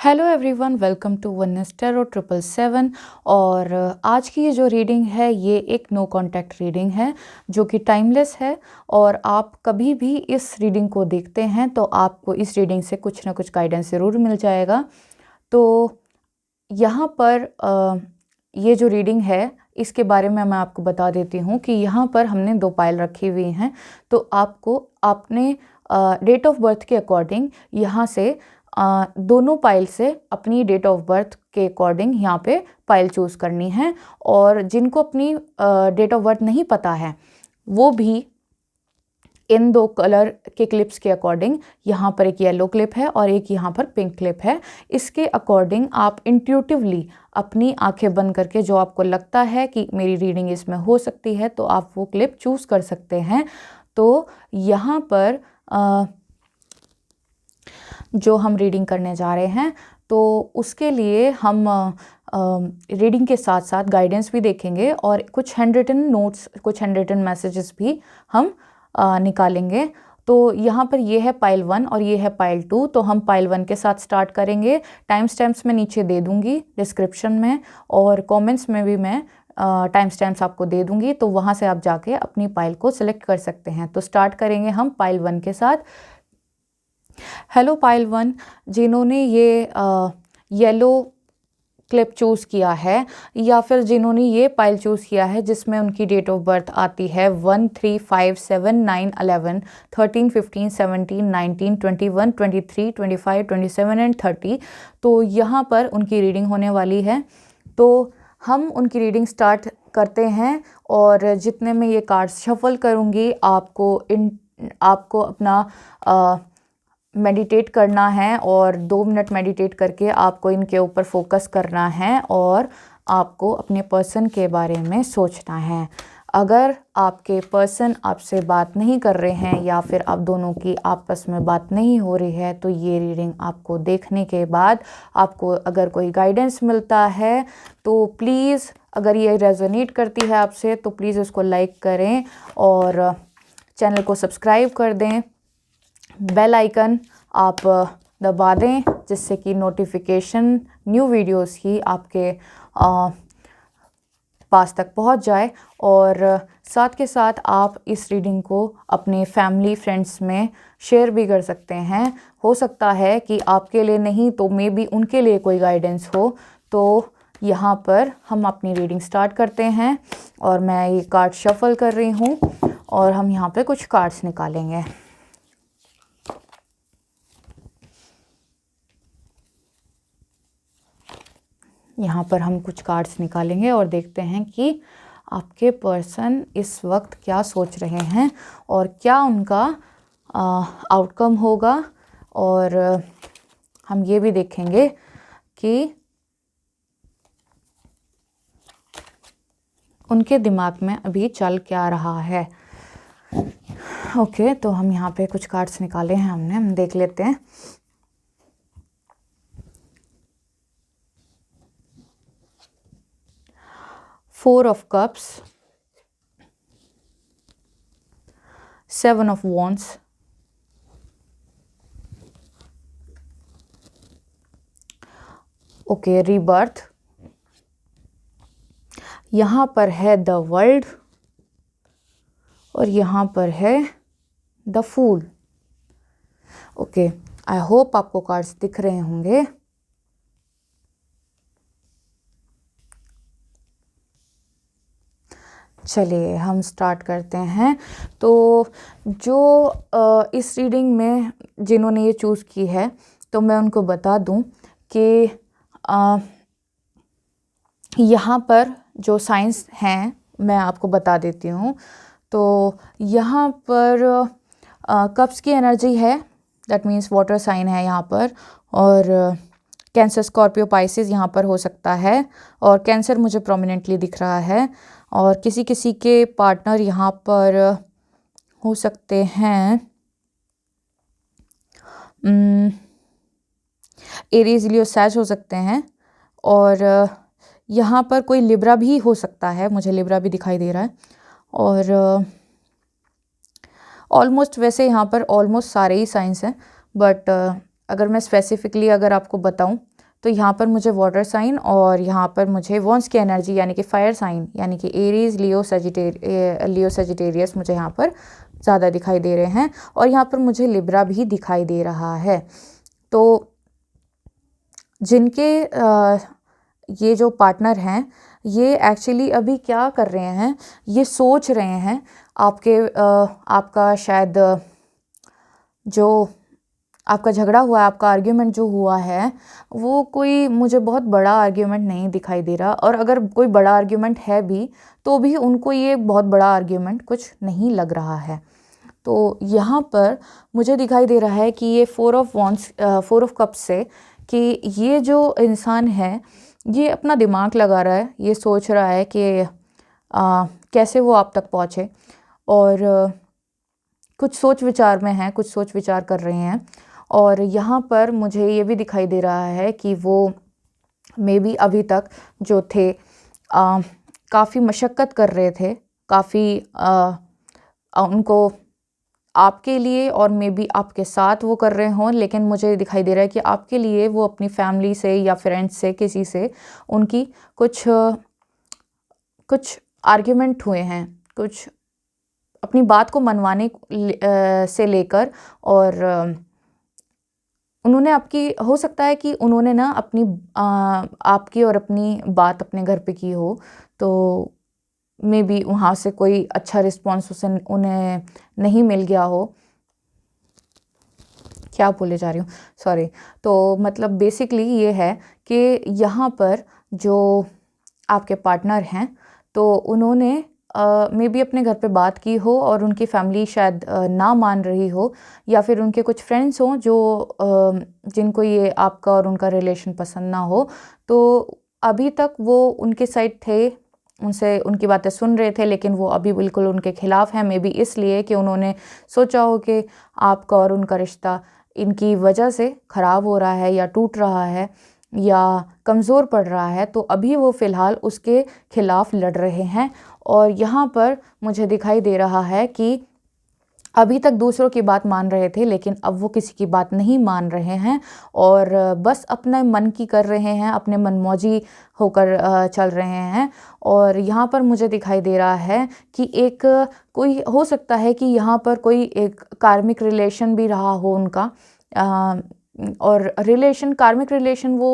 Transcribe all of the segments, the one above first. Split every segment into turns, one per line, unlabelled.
Hello everyone, welcome to oneness tarot 777। और आज की ये जो रीडिंग है ये एक नो कांटेक्ट रीडिंग है जो कि टाइमलेस है। और आप कभी भी इस रीडिंग को देखते हैं तो आपको इस रीडिंग से कुछ ना कुछ गाइडेंस ज़रूर मिल जाएगा। तो यहाँ पर ये जो रीडिंग है इसके बारे में मैं आपको बता देती हूँ कि यहाँ पर हमने 2 पायल रखी हुई हैं। तो आपको अपने डेट ऑफ बर्थ के अकॉर्डिंग यहाँ से दोनों पाइल से अपनी डेट ऑफ बर्थ के अकॉर्डिंग यहाँ पे पाइल चूज़ करनी है। और जिनको अपनी डेट ऑफ बर्थ नहीं पता है वो भी इन 2 कलर के क्लिप्स के अकॉर्डिंग, यहाँ पर एक येलो क्लिप है और एक यहाँ पर पिंक क्लिप है, इसके अकॉर्डिंग आप इंट्यूटिवली अपनी आंखें बंद करके जो आपको लगता है कि मेरी रीडिंग इसमें हो सकती है तो आप वो क्लिप चूज़ कर सकते हैं। तो यहाँ पर जो हम रीडिंग करने जा रहे हैं तो उसके लिए हम रीडिंग के साथ साथ गाइडेंस भी देखेंगे और कुछ हैंड रिटन नोट्स, कुछ हैंड रिटन मैसेजेस भी हम निकालेंगे। तो यहाँ पर ये है पाइल 1 और ये है पाइल 2। तो हम पाइल 1 के साथ स्टार्ट करेंगे। टाइम स्टैम्प्स मैं नीचे दे दूँगी डिस्क्रिप्शन में, और कमेंट्स में भी मैं टाइम स्टैम्प्स आपको दे दूँगी, तो वहाँ से आप जाके अपनी पाइल को सिलेक्ट कर सकते हैं। तो स्टार्ट करेंगे हम पाइल 1 के साथ। हेलो पाइल 1, जिन्होंने ये येलो क्लिप चूज़ किया है या फिर जिन्होंने ये पाइल चूज़ किया है जिसमें उनकी डेट ऑफ बर्थ आती है 1, 3, 5, 7, 9, 11, 13, 15, 17, 19, 21, 23, 25, 27 एंड 30। तो यहाँ पर उनकी रीडिंग होने वाली है। तो हम उनकी रीडिंग स्टार्ट करते हैं और जितने में ये कार्ड्स शफल करूँगी आपको अपना मेडिटेट करना है और 2 मिनट मेडिटेट करके आपको इनके ऊपर फोकस करना है और आपको अपने पर्सन के बारे में सोचना है। अगर आपके पर्सन आपसे बात नहीं कर रहे हैं या फिर आप दोनों की आपस में बात नहीं हो रही है तो ये रीडिंग आपको देखने के बाद आपको अगर कोई गाइडेंस मिलता है तो प्लीज़, अगर ये रेजोनेट करती है आपसे तो प्लीज़ उसको लाइक करें और चैनल को सब्सक्राइब कर दें। बेल आइकन आप दबा दें जिससे कि नोटिफिकेशन न्यू वीडियोस की आपके पास तक पहुंच जाए। और साथ के साथ आप इस रीडिंग को अपने फैमिली फ्रेंड्स में शेयर भी कर सकते हैं। हो सकता है कि आपके लिए नहीं तो मे बी उनके लिए कोई गाइडेंस हो। तो यहाँ पर हम अपनी रीडिंग स्टार्ट करते हैं और मैं ये कार्ड शफल कर रही हूँ और हम यहाँ पे कुछ कार्ड्स निकालेंगे। यहाँ पर हम कुछ कार्ड्स निकालेंगे और देखते हैं कि आपके पर्सन इस वक्त क्या सोच रहे हैं और क्या उनका आउटकम होगा। और हम ये भी देखेंगे कि उनके दिमाग में अभी चल क्या रहा है। ओके, तो हम यहाँ पे कुछ कार्ड्स निकाले हैं हमने, हम देख लेते हैं। Four of Cups, 7 of Wands, okay, rebirth, यहाँ पर है द वर्ल्ड और यहाँ पर है the fool. Okay, I hope आपको कार्ड्स दिख रहे होंगे। चलिए हम स्टार्ट करते हैं। तो जो इस रीडिंग में जिन्होंने ये चूज़ की है तो मैं उनको बता दूं कि यहाँ पर जो साइंस हैं मैं आपको बता देती हूँ। तो यहाँ पर कप्स की एनर्जी है, दैट मीन्स वाटर साइन है यहाँ पर। और कैंसर, स्कॉर्पियो, पाइसेस यहाँ पर हो सकता है और कैंसर मुझे प्रोमिनेंटली दिख रहा है। और किसी किसी के पार्टनर यहाँ पर हो सकते हैं एरीज, लियो, सैज हो सकते हैं। और यहाँ पर कोई लिब्रा भी हो सकता है, मुझे लिब्रा भी दिखाई दे रहा है। और ऑलमोस्ट वैसे यहाँ पर ऑलमोस्ट सारे ही साइंस हैं, बट अगर मैं स्पेसिफिकली अगर आपको बताऊं तो यहाँ पर मुझे वाटर साइन और यहाँ पर मुझे वॉन्स की एनर्जी यानी कि फायर साइन यानी कि एरीज, लियो सजिटेरियस मुझे यहाँ पर ज़्यादा दिखाई दे रहे हैं, और यहाँ पर मुझे लिब्रा भी दिखाई दे रहा है। तो जिनके ये जो पार्टनर हैं ये एक्चुअली अभी क्या कर रहे हैं, ये सोच रहे हैं आपका शायद जो आपका झगड़ा हुआ है, आपका आर्ग्यूमेंट जो हुआ है वो कोई मुझे बहुत बड़ा आर्ग्यूमेंट नहीं दिखाई दे रहा, और अगर कोई बड़ा आर्ग्यूमेंट है भी तो भी उनको ये बहुत बड़ा आर्ग्यूमेंट कुछ नहीं लग रहा है। तो यहाँ पर मुझे दिखाई दे रहा है कि ये 4 ऑफ कप्स से कि ये जो इंसान है ये अपना दिमाग लगा रहा है, ये सोच रहा है कि कैसे वो आप तक पहुँचे, और कुछ सोच विचार में है, कुछ सोच विचार कर रहे हैं। और यहाँ पर मुझे ये भी दिखाई दे रहा है कि वो मे बी अभी तक जो थे काफ़ी मशक्क़त कर रहे थे, काफ़ी उनको आपके लिए और मे बी आपके साथ वो कर रहे हों, लेकिन मुझे दिखाई दे रहा है कि आपके लिए वो अपनी फैमिली से या फ्रेंड्स से किसी से उनकी कुछ आर्ग्यूमेंट हुए हैं, कुछ अपनी बात को मनवाने से लेकर, और उन्होंने हो सकता है कि उन्होंने ना आपकी और अपनी बात अपने घर पे की हो, तो मे बी वहाँ से कोई अच्छा रिस्पॉन्स उन्हें नहीं मिल गया हो। क्या बोले जा रही हूँ, सॉरी। तो मतलब बेसिकली ये है कि यहाँ पर जो आपके पार्टनर हैं तो उन्होंने मे बी अपने घर पे बात की हो और उनकी फैमिली शायद ना मान रही हो, या फिर उनके कुछ फ्रेंड्स हों जो जिनको ये आपका और उनका रिलेशन पसंद ना हो, तो अभी तक वो उनके साइड थे, उनसे उनकी बातें सुन रहे थे, लेकिन वो अभी बिल्कुल उनके खिलाफ़ हैं। मे बी इसलिए कि उन्होंने सोचा हो कि आपका और उनका रिश्ता इनकी वजह से ख़राब हो रहा है या टूट रहा है या कमज़ोर पड़ रहा है, तो अभी वो फ़िलहाल उसके खिलाफ़ लड़ रहे हैं। और यहाँ पर मुझे दिखाई दे रहा है कि अभी तक दूसरों की बात मान रहे थे, लेकिन अब वो किसी की बात नहीं मान रहे हैं और बस अपने मन की कर रहे हैं, अपने मनमौजी होकर चल रहे हैं। और यहाँ पर मुझे दिखाई दे रहा है कि एक कोई हो सकता है कि यहाँ पर कोई एक कार्मिक रिलेशन भी रहा हो उनका, और कार्मिक रिलेशन वो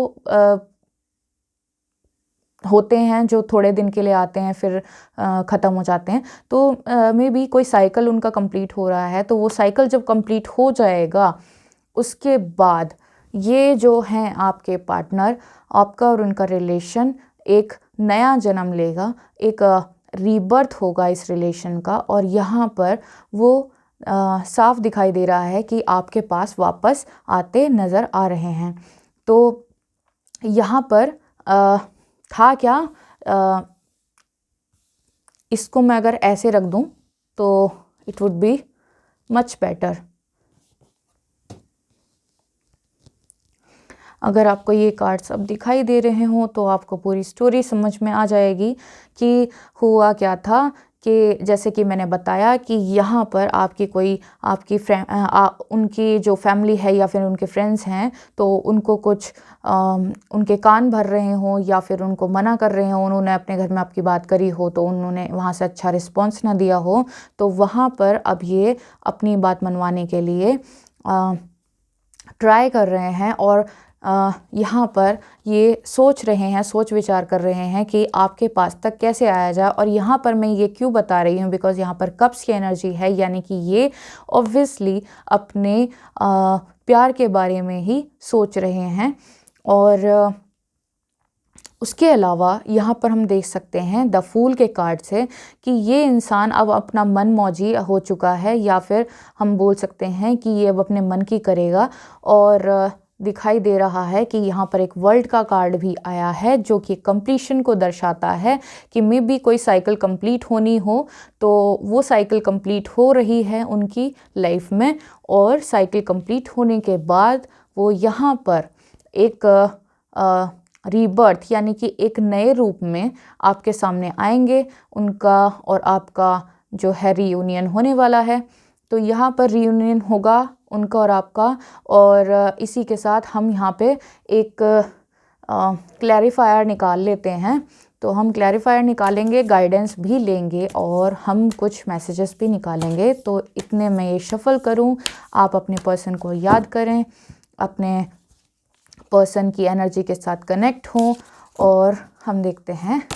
होते हैं जो थोड़े दिन के लिए आते हैं फिर ख़त्म हो जाते हैं। तो मे बी कोई साइकिल उनका कंप्लीट हो रहा है, तो वो साइकिल जब कंप्लीट हो जाएगा उसके बाद ये जो हैं आपके पार्टनर, आपका और उनका रिलेशन एक नया जन्म लेगा, एक रीबर्थ होगा इस रिलेशन का। और यहाँ पर वो साफ दिखाई दे रहा है कि आपके पास वापस आते नज़र आ रहे हैं। तो यहाँ पर था क्या, इसको मैं अगर ऐसे रख दूं तो it would be much better. अगर आपको ये कार्ड्स अब दिखाई दे रहे हों तो आपको पूरी स्टोरी समझ में आ जाएगी कि हुआ क्या था। कि जैसे कि मैंने बताया कि यहाँ पर उनकी जो फैमिली है या फिर उनके फ्रेंड्स हैं तो उनको कुछ उनके कान भर रहे हों या फिर उनको मना कर रहे हों, उन्होंने अपने घर में आपकी बात करी हो तो उन्होंने वहाँ से अच्छा रिस्पॉन्स ना दिया हो, तो वहाँ पर अब ये अपनी बात मनवाने के लिए ट्राई कर रहे हैं और यहाँ पर ये सोच रहे हैं, सोच विचार कर रहे हैं कि आपके पास तक कैसे आया जाए। और यहाँ पर मैं ये क्यों बता रही हूँ, बिकॉज़ यहाँ पर कप्स की एनर्जी है, यानी कि ये ऑब्वियसली अपने प्यार के बारे में ही सोच रहे हैं। और उसके अलावा यहाँ पर हम देख सकते हैं द फूल के कार्ड से कि ये इंसान अब अपना मन मौजी हो चुका है, या फिर हम बोल सकते हैं कि ये अब अपने मन की करेगा। और दिखाई दे रहा है कि यहाँ पर एक वर्ल्ड का कार्ड भी आया है जो कि कंप्लीशन को दर्शाता है कि मे बी कोई साइकिल कंप्लीट होनी हो, तो वो साइकिल कंप्लीट हो रही है उनकी लाइफ में। और साइकिल कंप्लीट होने के बाद वो यहाँ पर एक रीबर्थ यानी कि एक नए रूप में आपके सामने आएंगे। उनका और आपका जो है रीयूनियन होने वाला है। तो यहाँ पर रीयूनियन होगा उनका और आपका। और इसी के साथ हम यहाँ पे एक क्लैरिफायर निकाल लेते हैं। तो हम क्लैरिफायर निकालेंगे, गाइडेंस भी लेंगे और हम कुछ मैसेजेस भी निकालेंगे। तो इतने मैं ये शफ़ल करूं, आप अपने पर्सन को याद करें, अपने पर्सन की एनर्जी के साथ कनेक्ट हों और हम देखते हैं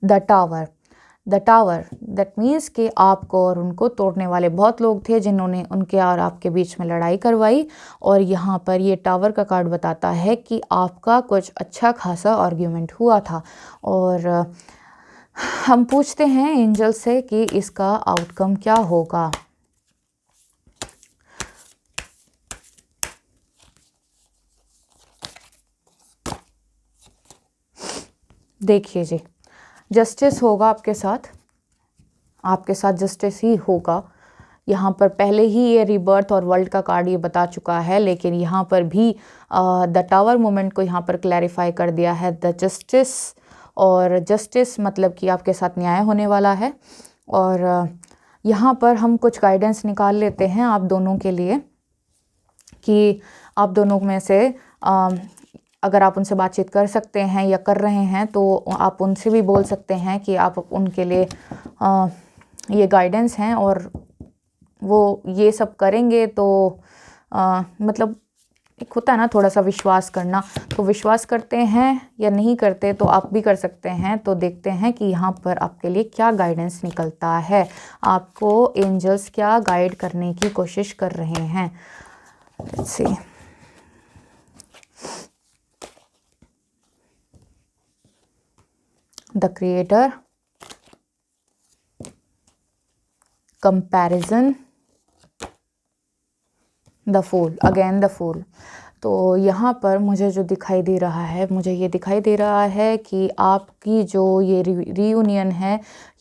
the tower. The tower that means कि आपको और उनको तोड़ने वाले बहुत लोग थे जिन्होंने उनके और आपके बीच में लड़ाई करवाई। और यहाँ पर ये टावर का कार्ड बताता है कि आपका कुछ अच्छा खासा आर्ग्यूमेंट हुआ था। और हम पूछते हैं एंजल से कि इसका आउटकम क्या होगा। देखिए जी, जस्टिस होगा आपके साथ जस्टिस ही होगा। यहाँ पर पहले ही ये रिबर्थ और वर्ल्ड का कार्ड ये बता चुका है, लेकिन यहाँ पर भी द टावर मोमेंट को यहाँ पर क्लैरिफाई कर दिया है द जस्टिस। और जस्टिस मतलब कि आपके साथ न्याय होने वाला है। और यहाँ पर हम कुछ गाइडेंस निकाल लेते हैं आप दोनों के लिए कि आप दोनों में से अगर आप उनसे बातचीत कर सकते हैं या कर रहे हैं तो आप उनसे भी बोल सकते हैं कि आप उनके लिए ये गाइडेंस हैं और वो ये सब करेंगे। तो मतलब एक होता है ना थोड़ा सा विश्वास करना, तो विश्वास करते हैं या नहीं करते तो आप भी कर सकते हैं। तो देखते हैं कि यहाँ पर आपके लिए क्या गाइडेंस निकलता है, आपको एंजल्स क्या गाइड करने की कोशिश कर रहे हैं। Let's see. The creator, comparison, the fool, again the fool. तो यहाँ पर मुझे जो दिखाई दे रहा है, मुझे ये दिखाई दे रहा है कि आपकी जो ये रीयूनियन है,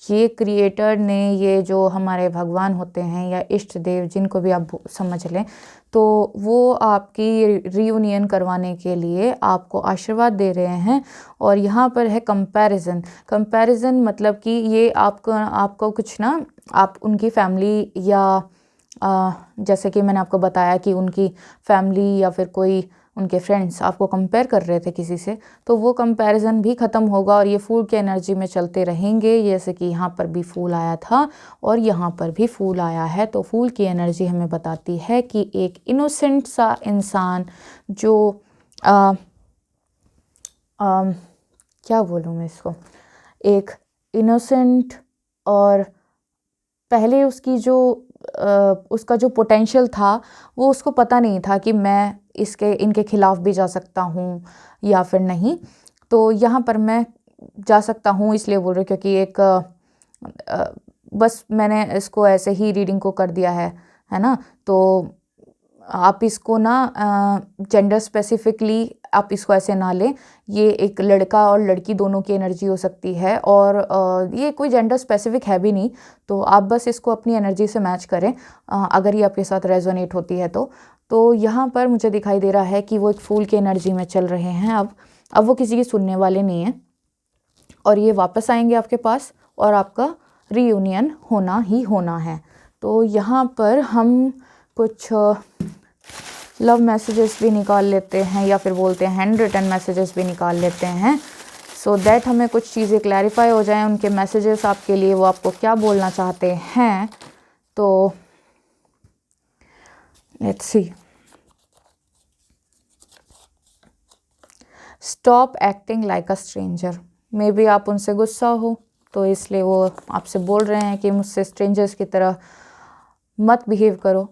ये क्रिएटर ने, ये जो हमारे भगवान होते हैं या इष्ट देव जिनको भी आप समझ लें, तो वो आपकी रीयूनियन करवाने के लिए आपको आशीर्वाद दे रहे हैं। और यहाँ पर है कंपैरिजन। कंपैरिजन मतलब कि ये आपको कुछ ना, आप उनकी फैमिली या जैसे कि मैंने आपको बताया कि उनकी फैमिली या फिर कोई उनके फ्रेंड्स आपको कंपेयर कर रहे थे किसी से, तो वो कंपैरिजन भी ख़त्म होगा और ये फूल की एनर्जी में चलते रहेंगे। जैसे कि यहाँ पर भी फूल आया था और यहाँ पर भी फूल आया है। तो फूल की एनर्जी हमें बताती है कि एक इनोसेंट सा इंसान जो क्या बोलूँ मैं इसको, एक इनोसेंट और पहले उसकी जो उसका जो पोटेंशियल था वो उसको पता नहीं था कि मैं इनके खिलाफ़ भी जा सकता हूँ या फिर नहीं। तो यहाँ पर मैं जा सकता हूँ इसलिए बोल रही हूँ क्योंकि एक बस मैंने इसको ऐसे ही रीडिंग को कर दिया है ना। तो आप इसको ना जेंडर स्पेसिफिकली आप इसको ऐसे ना लें। ये एक लड़का और लड़की दोनों की एनर्जी हो सकती है और ये कोई जेंडर स्पेसिफिक है भी नहीं। तो आप बस इसको अपनी एनर्जी से मैच करें अगर ये आपके साथ रेजोनेट होती है तो यहाँ पर मुझे दिखाई दे रहा है कि वो एक फूल की एनर्जी में चल रहे हैं। अब वो किसी की सुनने वाले नहीं हैं और ये वापस आएंगे आपके पास और आपका रीयूनियन होना ही होना है। तो यहाँ पर हम कुछ लव मैसेजेस भी निकाल लेते हैं या फिर बोलते हैं हैंड रिटन मैसेजेस भी निकाल लेते हैं, सो दैट हमें कुछ चीज़ें क्लैरिफाई हो जाएं। उनके मैसेजेस आपके लिए, वो आपको क्या बोलना चाहते हैं। तो let's see. Stop acting like a stranger. May be आप उनसे गुस्सा हो तो इसलिए वो आपसे बोल रहे हैं कि मुझसे स्ट्रेंजर्स की तरह मत बिहेव करो,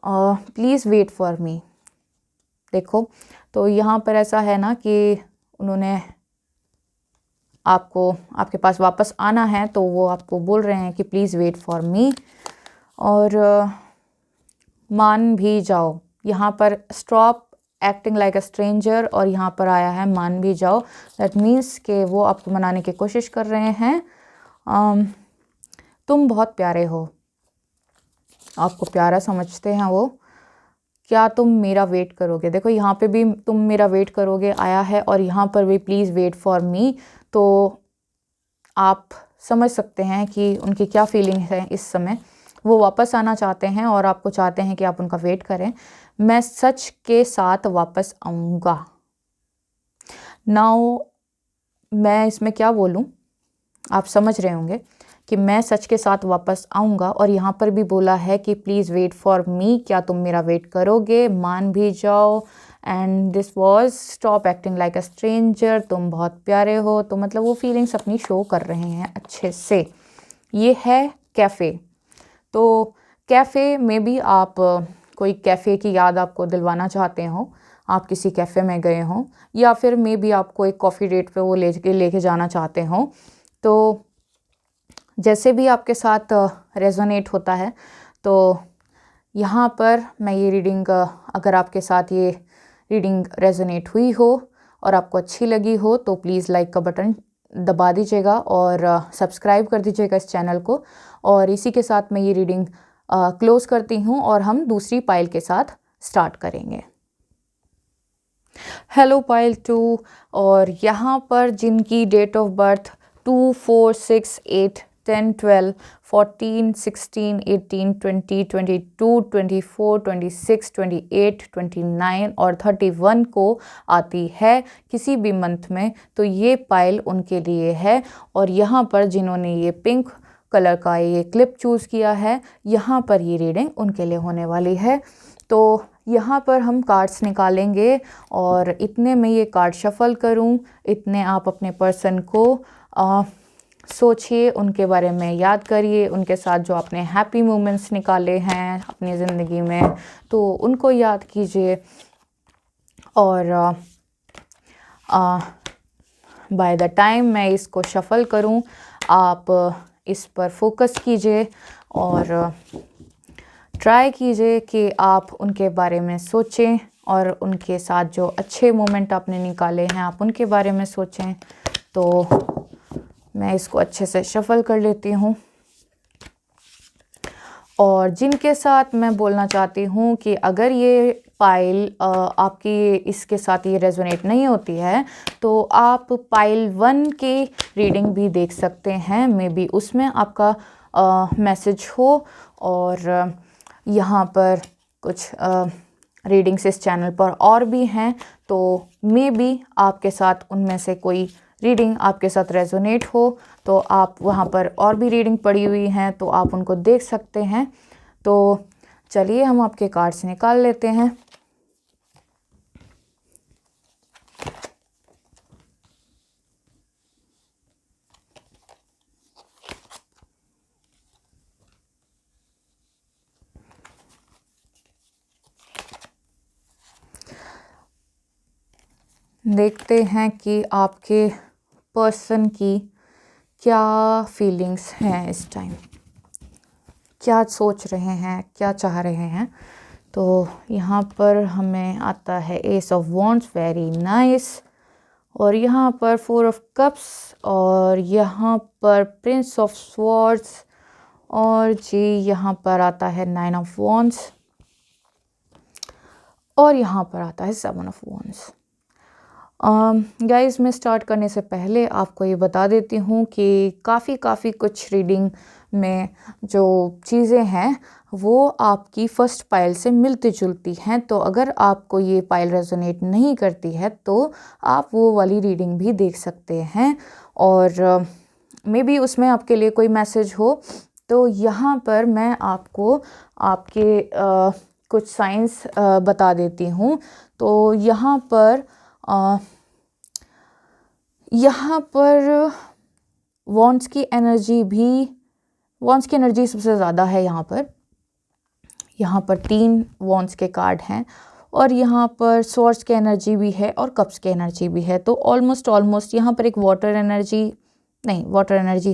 प्लीज़ वेट फॉर मी। देखो, तो यहाँ पर ऐसा है ना कि उन्होंने आपको, आपके पास वापस आना है तो वो आपको बोल रहे हैं कि प्लीज़ वेट फॉर मी और मान भी जाओ। यहाँ पर stop acting like a stranger और यहाँ पर आया है मान भी जाओ। दैट मीन्स कि वो आपको मनाने की कोशिश कर रहे हैं। तुम बहुत प्यारे हो, आपको प्यारा समझते हैं वो। क्या तुम मेरा वेट करोगे? देखो यहाँ पे भी तुम मेरा वेट करोगे आया है और यहाँ पर भी प्लीज़ वेट फॉर मी। तो आप समझ सकते हैं कि उनकी क्या फीलिंग है इस समय। वो वापस आना चाहते हैं और आपको चाहते हैं कि आप उनका वेट करें। मैं सच के साथ वापस आऊँगा। नाउ मैं इसमें क्या बोलूँ, आप समझ रहे होंगे कि मैं सच के साथ वापस आऊँगा। और यहाँ पर भी बोला है कि प्लीज़ वेट फॉर मी, क्या तुम मेरा वेट करोगे, मान भी जाओ। And this was stop acting like a stranger, तुम बहुत प्यारे हो। तो मतलब वो फीलिंग्स अपनी शो कर रहे हैं अच्छे से। ये है कैफ़े। तो कैफ़े में भी आप कोई कैफ़े की याद आपको दिलवाना चाहते हो, आप किसी कैफ़े में गए हों, या फिर मे बी आपको एक कॉफ़ी डेट पे वो लेके जाना चाहते हो। तो जैसे भी आपके साथ रेजोनेट होता है, तो यहाँ पर मैं ये रीडिंग, अगर आपके साथ ये रीडिंग रेजोनेट हुई हो और आपको अच्छी लगी हो तो प्लीज़ लाइक का बटन दबा दीजिएगा और सब्सक्राइब कर दीजिएगा इस चैनल को। और इसी के साथ मैं ये रीडिंग क्लोज़ करती हूँ और हम दूसरी पाइल के साथ स्टार्ट करेंगे। हेलो पाइल 2, और यहाँ पर जिनकी डेट ऑफ बर्थ 2, 4, 6, 8, 10, 12, 14, 16, 18, 20, 22, 24, 26, 28, 29 और 31 को आती है किसी भी मंथ में, तो ये पाइल उनके लिए है। और यहाँ पर जिन्होंने ये पिंक कलर का ये क्लिप चूज़ किया है, यहाँ पर ये रीडिंग उनके लिए होने वाली है। तो यहाँ पर हम कार्ड्स निकालेंगे और इतने में ये कार्ड शफल करूँ, इतने आप अपने पर्सन को सोचिए, उनके बारे में याद करिए, उनके साथ जो आपने हैप्पी मोमेंट्स निकाले हैं अपनी ज़िंदगी में, तो उनको याद कीजिए। और बाय द टाइम मैं इसको शफल करूं, आप इस पर फोकस कीजिए और ट्राई कीजिए कि आप उनके बारे में सोचें और उनके साथ जो अच्छे मोमेंट आपने निकाले हैं आप उनके बारे में सोचें। तो मैं इसको अच्छे से शफल कर लेती हूँ। और जिनके साथ मैं बोलना चाहती हूँ कि अगर ये पाइल आपकी इसके साथ ये रेजोनेट नहीं होती है तो आप पाइल 1 की रीडिंग भी देख सकते हैं, मे बी उसमें आपका मैसेज हो। और यहाँ पर कुछ रीडिंग्स इस चैनल पर और भी हैं, तो मे बी आपके साथ उनमें से कोई रीडिंग आपके साथ रेजोनेट हो, तो आप वहाँ पर और भी रीडिंग पड़ी हुई हैं तो आप उनको देख सकते हैं। तो चलिए हम आपके कार्ड्स निकाल लेते हैं। देखते हैं कि आपके पर्सन की क्या फीलिंग्स हैं इस टाइम, क्या सोच रहे हैं, क्या चाह रहे हैं। तो यहाँ पर हमें आता है S of wands, very nice. और यहाँ पर 4 ऑफ कप्स, और यहाँ पर प्रिंस ऑफ स्वॉर्ड्स, और जी यहाँ पर आता है 9 ऑफ वॉन्ड्स, और यहाँ पर आता है 7 ऑफ वॉन्ड्स। गाइस मैं स्टार्ट करने से पहले आपको ये बता देती हूँ कि काफ़ी कुछ रीडिंग में जो चीज़ें हैं वो आपकी फर्स्ट पाइल से मिलती जुलती हैं। तो अगर आपको ये पाइल रेजोनेट नहीं करती है तो आप वो वाली रीडिंग भी देख सकते हैं, और मे बी उसमें आपके लिए कोई मैसेज हो। तो यहाँ पर मैं आपको आपके कुछ साइंस बता देती हूँ। तो यहाँ पर वॉन्ड्स की एनर्जी सबसे ज़्यादा है। यहाँ पर 3 वॉन्ड्स के कार्ड हैं, और यहाँ पर स्वॉर्ड्स की एनर्जी भी है और कप्स की एनर्जी भी है। तो ऑलमोस्ट यहाँ पर एक वाटर एनर्जी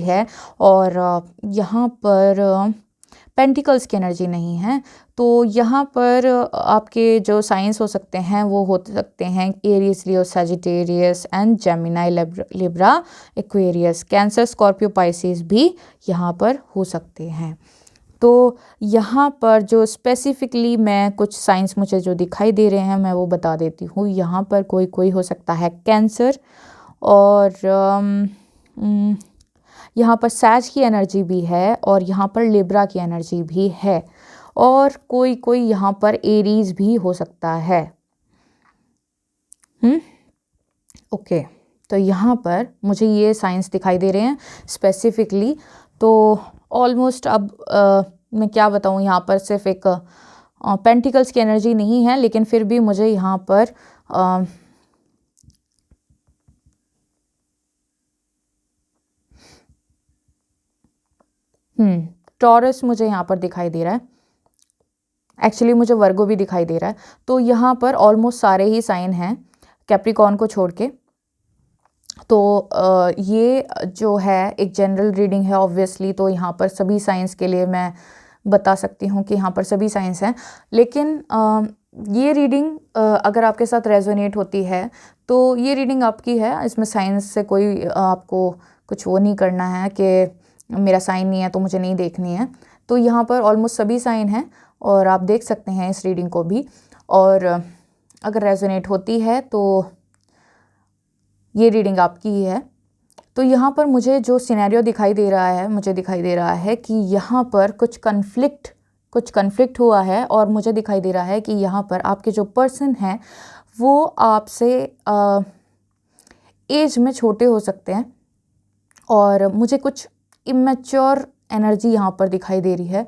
है, और यहाँ पर पेंटिकल्स की एनर्जी नहीं है। तो यहाँ पर आपके जो साइंस हो सकते हैं वो हो सकते हैं Aries, Leo, Sagittarius and Gemini, Libra, Aquarius, Cancer, Scorpio, Pisces भी यहाँ पर हो सकते हैं। तो यहाँ पर जो स्पेसिफिकली मैं कुछ साइंस मुझे जो दिखाई दे रहे हैं मैं वो बता देती हूँ। यहाँ पर कोई हो सकता है कैंसर, और यहाँ पर सैज की एनर्जी भी है और यहाँ पर लिब्रा की एनर्जी भी है, और कोई कोई यहाँ पर एरीज भी हो सकता है। ओके, तो यहाँ पर मुझे ये साइंस दिखाई दे रहे हैं स्पेसिफिकली। तो ऑलमोस्ट अब मैं क्या बताऊँ, यहाँ पर सिर्फ एक पेंटिकल्स की एनर्जी नहीं है, लेकिन फिर भी मुझे यहाँ पर टॉरस मुझे यहाँ पर दिखाई दे रहा है। एक्चुअली मुझे वर्गो भी दिखाई दे रहा है। तो यहाँ पर ऑलमोस्ट सारे ही साइन हैं कैप्रिकॉर्न को छोड़ के। तो ये जो है एक जनरल रीडिंग है ऑब्वियसली, तो यहाँ पर सभी साइंस के लिए मैं बता सकती हूँ कि यहाँ पर सभी साइंस हैं। लेकिन ये रीडिंग अगर आपके साथ रेजोनेट होती है तो ये रीडिंग आपकी है, इसमें साइंस से कोई आपको कुछ वो नहीं करना है कि मेरा साइन नहीं है तो मुझे नहीं देखनी है। तो यहाँ पर ऑलमोस्ट सभी साइन हैं और आप देख सकते हैं इस रीडिंग को भी, और अगर रेजोनेट होती है तो ये रीडिंग आपकी ही है। तो यहाँ पर मुझे जो सिनेरियो दिखाई दे रहा है, मुझे दिखाई दे रहा है कि यहाँ पर कुछ कन्फ्लिक्ट हुआ है, और मुझे दिखाई दे रहा है कि यहाँ पर आपके जो पर्सन हैं वो आपसे एज में छोटे हो सकते हैं, और मुझे कुछ इमेच्योर एनर्जी यहाँ पर दिखाई दे रही है।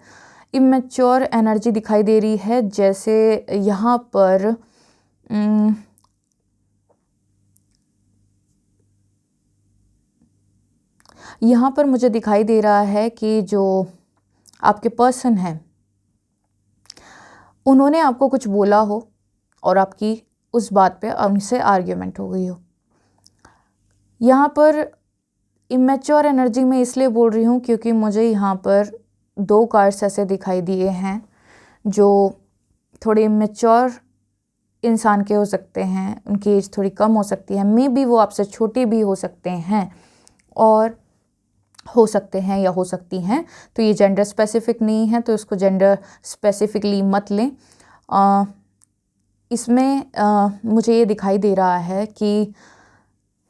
इमेच्योर एनर्जी दिखाई दे रही है, जैसे यहाँ पर यहाँ पर मुझे दिखाई दे रहा है कि जो आपके पर्सन हैं उन्होंने आपको कुछ बोला हो और आपकी उस बात पे उनसे आर्ग्यूमेंट हो गई हो। यहाँ पर इमेच्योर एनर्जी में इसलिए बोल रही हूँ क्योंकि मुझे यहाँ पर 2 कार्ड्स ऐसे दिखाई दिए हैं जो थोड़े इमेच्योर इंसान के हो सकते हैं, उनकी एज थोड़ी कम हो सकती है, मे बी वो आपसे छोटे भी हो सकते हैं और हो सकते हैं या हो सकती हैं। तो ये जेंडर स्पेसिफिक नहीं है, तो इसको जेंडर स्पेसिफिकली मत लें। इसमें मुझे ये दिखाई दे रहा है कि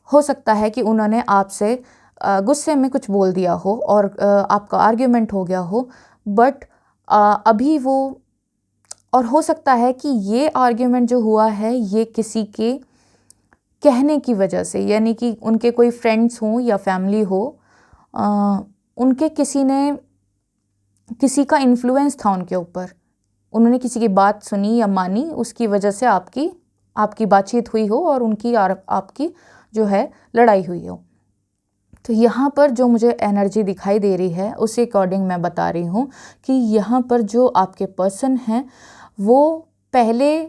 हो सकता है कि उन्होंने आपसे गुस्से में कुछ बोल दिया हो और आपका आर्ग्यूमेंट हो गया हो, बट अभी वो, और हो सकता है कि ये आर्ग्यूमेंट जो हुआ है ये किसी के कहने की वजह से, यानी कि उनके कोई फ्रेंड्स हों या फैमिली हो, उनके किसी का इन्फ्लुएंस था उनके ऊपर, उन्होंने किसी की बात सुनी या मानी, उसकी वजह से आपकी बातचीत हुई हो और उनकी आपकी जो है लड़ाई हुई हो। तो यहाँ पर जो मुझे एनर्जी दिखाई दे रही है उसी अकॉर्डिंग मैं बता रही हूँ कि यहाँ पर जो आपके पर्सन हैं वो पहले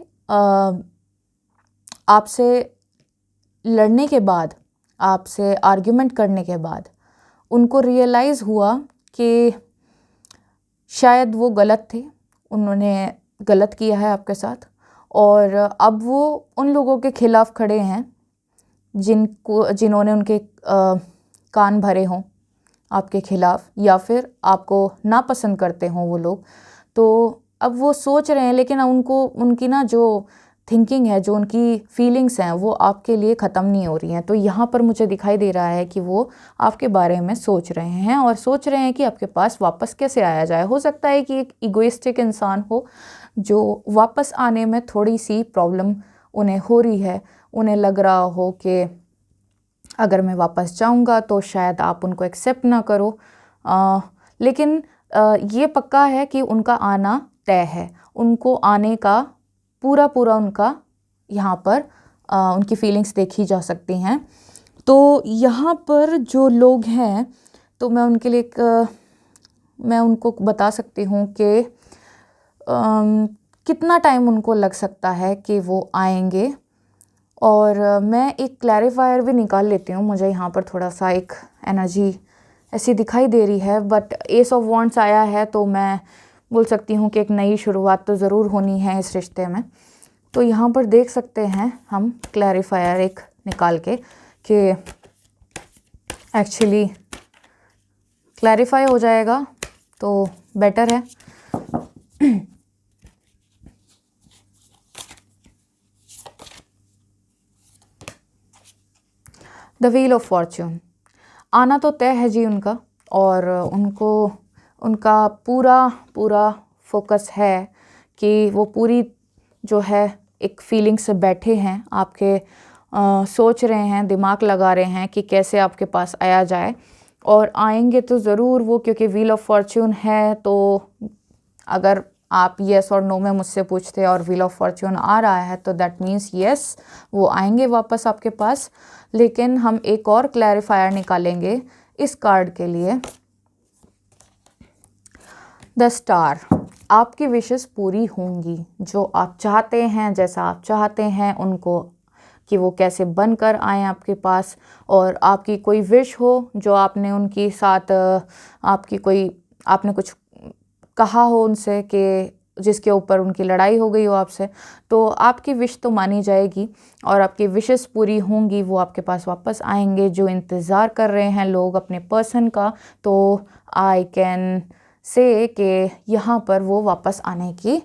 आपसे लड़ने के बाद, आपसे आर्ग्यूमेंट करने के बाद उनको रियलाइज़ हुआ कि शायद वो गलत थे, उन्होंने गलत किया है आपके साथ, और अब वो उन लोगों के खिलाफ़ खड़े हैं जिन्होंने उनके कान भरे हों आपके ख़िलाफ़, या फिर आपको नापसंद करते हों वो लोग। तो अब वो सोच रहे हैं, लेकिन उनकी ना जो थिंकिंग है, जो उनकी फीलिंग्स हैं, वो आपके लिए ख़त्म नहीं हो रही हैं। तो यहाँ पर मुझे दिखाई दे रहा है कि वो आपके बारे में सोच रहे हैं और सोच रहे हैं कि आपके पास वापस कैसे आया जाए। हो सकता है कि एक इगोइस्टिक इंसान हो जो वापस आने में थोड़ी सी प्रॉब्लम उन्हें हो रही है, उन्हें लग रहा हो कि अगर मैं वापस जाऊंगा तो शायद आप उनको एक्सेप्ट ना करो, लेकिन ये पक्का है कि उनका आना तय है, उनको आने का पूरा उनका यहाँ पर उनकी फीलिंग्स देखी जा सकती हैं। तो यहाँ पर जो लोग हैं, तो मैं उनके लिए मैं उनको बता सकती हूँ कि कितना टाइम उनको लग सकता है कि वो आएंगे, और मैं एक क्लैरिफायर भी निकाल लेती हूँ। मुझे यहाँ पर थोड़ा सा एक एनर्जी ऐसी दिखाई दे रही है, बट एस ऑफ वॉन्ड्स आया है तो मैं बोल सकती हूँ कि एक नई शुरुआत तो ज़रूर होनी है इस रिश्ते में। तो यहाँ पर देख सकते हैं हम क्लैरिफायर एक निकाल के कि एक्चुअली क्लैरिफाई हो जाएगा तो बेटर है। द व्हील ऑफ फॉर्च्यून, आना तो तय है जी उनका, और उनका पूरा फोकस है कि वो पूरी जो है एक फीलिंग से बैठे हैं आपके, सोच रहे हैं, दिमाग लगा रहे हैं कि कैसे आपके पास आया जाए। और आएंगे तो ज़रूर वो, क्योंकि व्हील ऑफ फॉर्च्यून है। तो अगर आप येस और नो में मुझसे पूछते और व्हील ऑफ फॉर्च्यून आ रहा है तो दैट मीन्स येस, वो आएंगे वापस आपके पास। लेकिन हम एक और क्लैरिफायर निकालेंगे इस कार्ड के लिए, द स्टार। आपकी विशेस पूरी होंगी, जो आप चाहते हैं, जैसा आप चाहते हैं उनको, कि वो कैसे बनकर आए आपके पास। और आपकी कोई विश हो जो आपने उनके साथ, आपने कुछ कहा हो उनसे कि जिसके ऊपर उनकी लड़ाई हो गई हो आपसे, तो आपकी विश तो मानी जाएगी और आपकी विशेस पूरी होंगी। वो आपके पास वापस आएंगे। जो इंतज़ार कर रहे हैं लोग अपने पर्सन का, तो आई कैन से कि यहाँ पर वो वापस आने की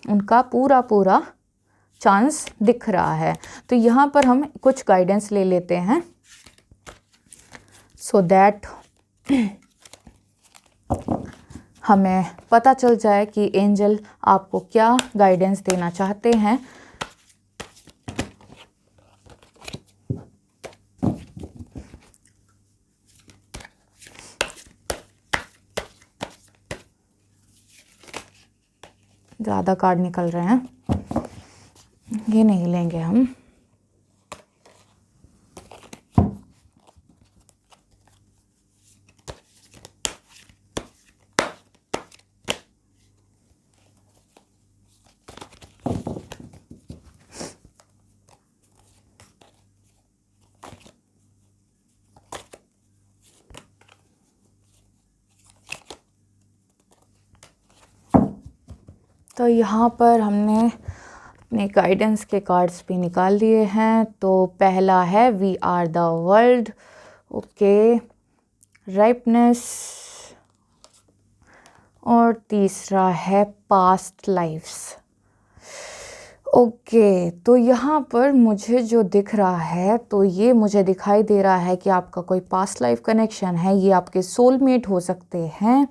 उनका पूरा चांस दिख रहा है। तो यहाँ पर हम कुछ गाइडेंस ले लेते हैं, सो दैट हमें पता चल जाए कि एंजल आपको क्या गाइडेंस देना चाहते हैं। ज़्यादा कार्ड निकल रहे हैं, ये नहीं लेंगे हम। तो यहाँ पर हमने अपने गाइडेंस के कार्ड्स भी निकाल दिए हैं। तो पहला है we are the world, okay, ripeness, और तीसरा है पास्ट लाइफ्स। ओके, तो यहाँ पर मुझे जो दिख रहा है, तो ये मुझे दिखाई दे रहा है कि आपका कोई पास्ट लाइफ कनेक्शन है। ये आपके सोलमेट हो सकते हैं।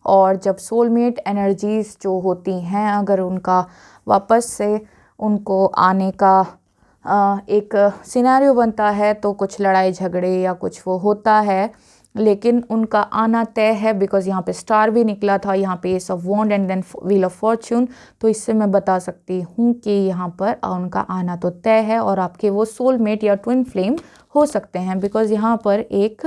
और जब सोलमेट एनर्जीज जो होती हैं, अगर उनका वापस से उनको आने का एक सिनेरियो बनता है, तो कुछ लड़ाई झगड़े या कुछ वो होता है, लेकिन उनका आना तय है। बिकॉज यहाँ पे स्टार भी निकला था, यहाँ पे ace of wand and then wheel of fortune. तो इससे मैं बता सकती हूँ कि यहाँ पर उनका आना तो तय है और आपके वो सोलमेट या ट्विन फ्लेम हो सकते हैं। बिकॉज यहाँ पर एक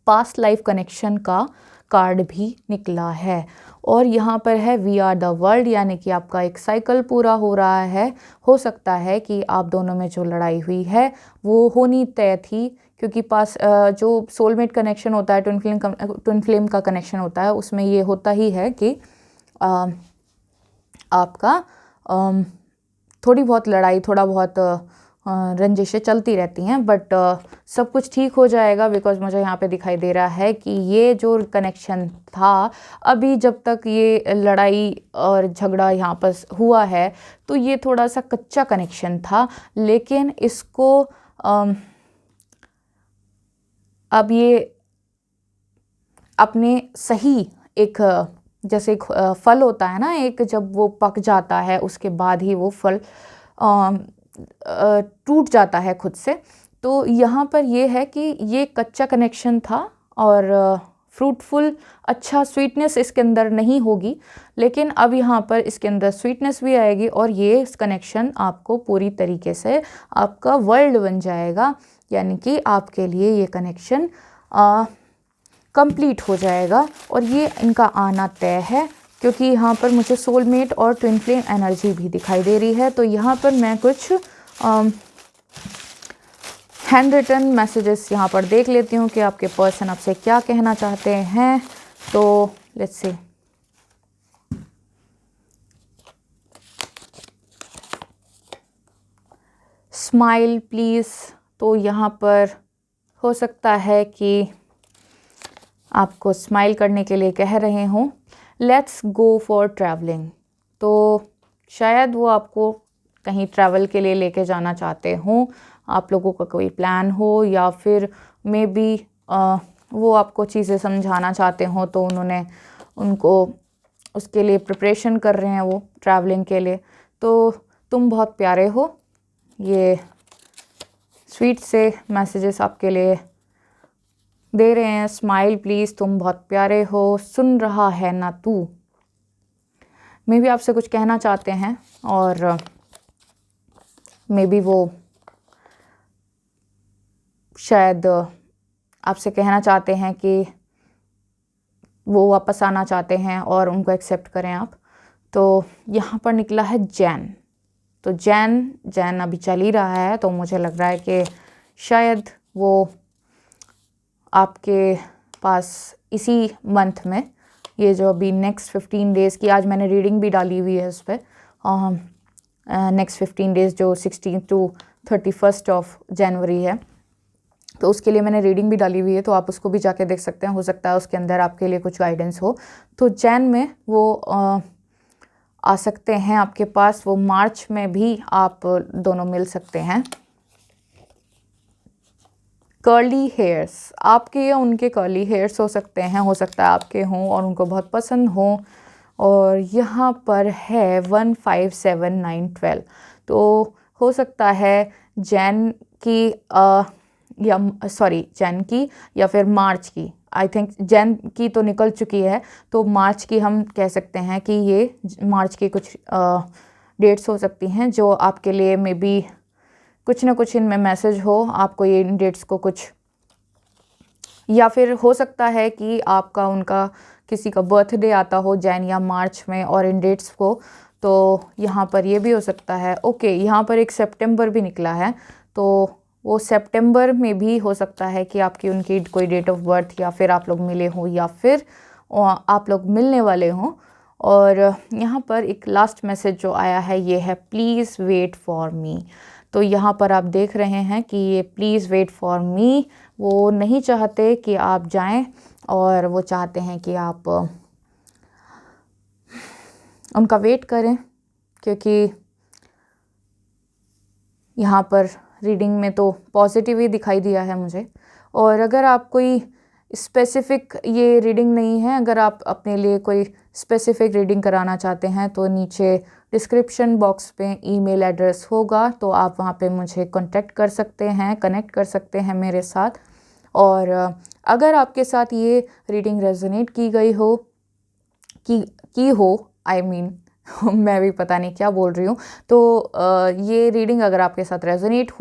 पास्ट लाइफ कनेक्शन का कार्ड भी निकला है। और यहाँ पर है वी आर द वर्ल्ड, यानी कि आपका एक साइकिल पूरा हो रहा है। हो सकता है कि आप दोनों में जो लड़ाई हुई है वो होनी तय थी, क्योंकि पास जो सोलमेट कनेक्शन होता है, ट्विन फ्लेम का कनेक्शन होता है, उसमें ये होता ही है कि आपका थोड़ी बहुत लड़ाई, थोड़ा बहुत रंजिशें चलती रहती हैं, बट सब कुछ ठीक हो जाएगा। बिकॉज मुझे यहाँ पे दिखाई दे रहा है कि ये जो कनेक्शन था, अभी जब तक ये लड़ाई और झगड़ा यहाँ पर हुआ है, तो ये थोड़ा सा कच्चा कनेक्शन था। लेकिन इसको अब ये अपने सही एक, जैसे एक फल होता है ना, एक जब वो पक जाता है उसके बाद ही वो फल टूट जाता है खुद से। तो यहाँ पर ये है कि ये कच्चा कनेक्शन था और फ्रूटफुल, अच्छा स्वीटनेस इसके अंदर नहीं होगी, लेकिन अब यहाँ पर इसके अंदर स्वीटनेस भी आएगी और ये कनेक्शन आपको पूरी तरीके से आपका वर्ल्ड बन जाएगा। यानी कि आपके लिए ये कनेक्शन कंप्लीट हो जाएगा और ये इनका आना तय है, क्योंकि यहाँ पर मुझे सोलमेट और ट्विन फ्लेम एनर्जी भी दिखाई दे रही है। तो यहाँ पर मैं कुछ हैंड रिटन मैसेजेस यहाँ पर देख लेती हूँ कि आपके पर्सन आपसे क्या कहना चाहते हैं। तो लेट्स सी, स्माइल प्लीज़। तो यहाँ पर हो सकता है कि आपको स्माइल करने के लिए कह रहे हों। Let's go for travelling. तो शायद वो आपको कहीं ट्रैवल के लिए लेके जाना चाहते हों, आप लोगों का कोई प्लान हो, या फिर मे बी वो आपको चीज़ें समझाना चाहते हो तो उनको उसके लिए प्रिपरेशन कर रहे हैं वो ट्रैवलिंग के लिए। तो तुम बहुत प्यारे हो, ये स्वीट से मैसेजेस आपके लिए दे रहे हैं। स्माइल प्लीज़, तुम बहुत प्यारे हो, सुन रहा है ना तू। मे भी आपसे कुछ कहना चाहते हैं और मे बी वो शायद आपसे कहना चाहते हैं कि वो वापस आना चाहते हैं और उनको एक्सेप्ट करें आप। तो यहाँ पर निकला है जैन। तो जैन अभी चल ही रहा है, तो मुझे लग रहा है कि शायद वो आपके पास इसी मंथ में, ये जो अभी नेक्स्ट 15 डेज़ की, आज मैंने रीडिंग भी डाली हुई है उस पर, नेक्स्ट 15 डेज़ जो 16 to 31 ऑफ जनवरी है, तो उसके लिए मैंने रीडिंग भी डाली हुई है, तो आप उसको भी जाके देख सकते हैं। हो सकता है उसके अंदर आपके लिए कुछ गाइडेंस हो। तो जैन में वो आ सकते हैं आपके पास, वो मार्च में भी आप दोनों मिल सकते हैं। कर्ली हेयर्स, आपके या उनके कर्ली हेयर्स हो सकते हैं, हो सकता है आपके हों और उनको बहुत पसंद हो। और यहाँ पर है 1 5 7 9 12, तो हो सकता है जैन की जैन की या फिर मार्च की। आई थिंक जैन की तो निकल चुकी है, तो मार्च की हम कह सकते हैं कि ये मार्च की कुछ डेट्स हो सकती हैं जो आपके लिए मे बी कुछ ना कुछ इनमें मैसेज हो आपको, ये इन डेट्स को कुछ, या फिर हो सकता है कि आपका उनका किसी का बर्थडे आता हो जैन या मार्च में और इन डेट्स को, तो यहाँ पर ये भी हो सकता है। ओके, यहाँ पर एक सितंबर भी निकला है, तो वो सितंबर में भी हो सकता है कि आपकी उनकी कोई डेट ऑफ बर्थ, या फिर आप लोग मिले हो, या फिर आप लोग मिलने वाले हों। और यहाँ पर एक लास्ट मैसेज जो आया है ये है प्लीज़ वेट फॉर मी। तो यहाँ पर आप देख रहे हैं कि ये प्लीज़ वेट फॉर मी, वो नहीं चाहते कि आप जाएं, और वो चाहते हैं कि आप उनका वेट करें, क्योंकि यहाँ पर रीडिंग में तो पॉजिटिव ही दिखाई दिया है मुझे। और अगर आप कोई स्पेसिफ़िक, ये रीडिंग नहीं है, अगर आप अपने लिए कोई स्पेसिफ़िक रीडिंग कराना चाहते हैं तो नीचे डिस्क्रिप्शन बॉक्स पे ईमेल एड्रेस होगा, तो आप वहाँ पे मुझे कांटेक्ट कर सकते हैं, कनेक्ट कर सकते हैं मेरे साथ। और अगर आपके साथ ये रीडिंग रेजोनेट की गई हो, की हो, आई मीन मैं भी पता नहीं क्या बोल रही हूँ, तो ये रीडिंग अगर आपके साथ रेजोनेट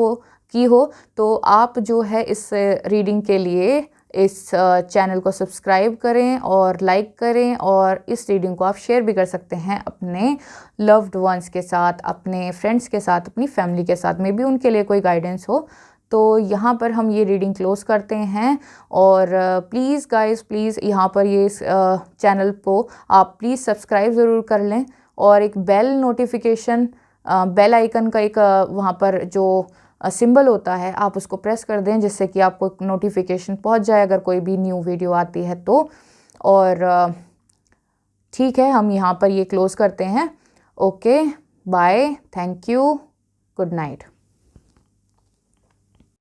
की हो तो आप जो है इस रीडिंग के लिए इस चैनल को सब्सक्राइब करें और लाइक करें, और इस रीडिंग को आप शेयर भी कर सकते हैं अपने लव्ड वंस के साथ, अपने फ्रेंड्स के साथ, अपनी फैमिली के साथ में भी, उनके लिए कोई गाइडेंस हो। तो यहाँ पर हम ये रीडिंग क्लोज़ करते हैं। और प्लीज़ गाइस, प्लीज़ यहाँ पर ये चैनल को आप प्लीज़ सब्सक्राइब ज़रूर कर लें, और एक बेल नोटिफिकेशन, बेल आइकन का एक वहाँ पर जो सिंबल होता है आप उसको प्रेस कर दें, जिससे कि आपको नोटिफिकेशन पहुँच जाए अगर कोई भी न्यू वीडियो आती है तो। और ठीक है, हम यहाँ पर ये क्लोज़ करते हैं। Okay, bye, thank you, good night.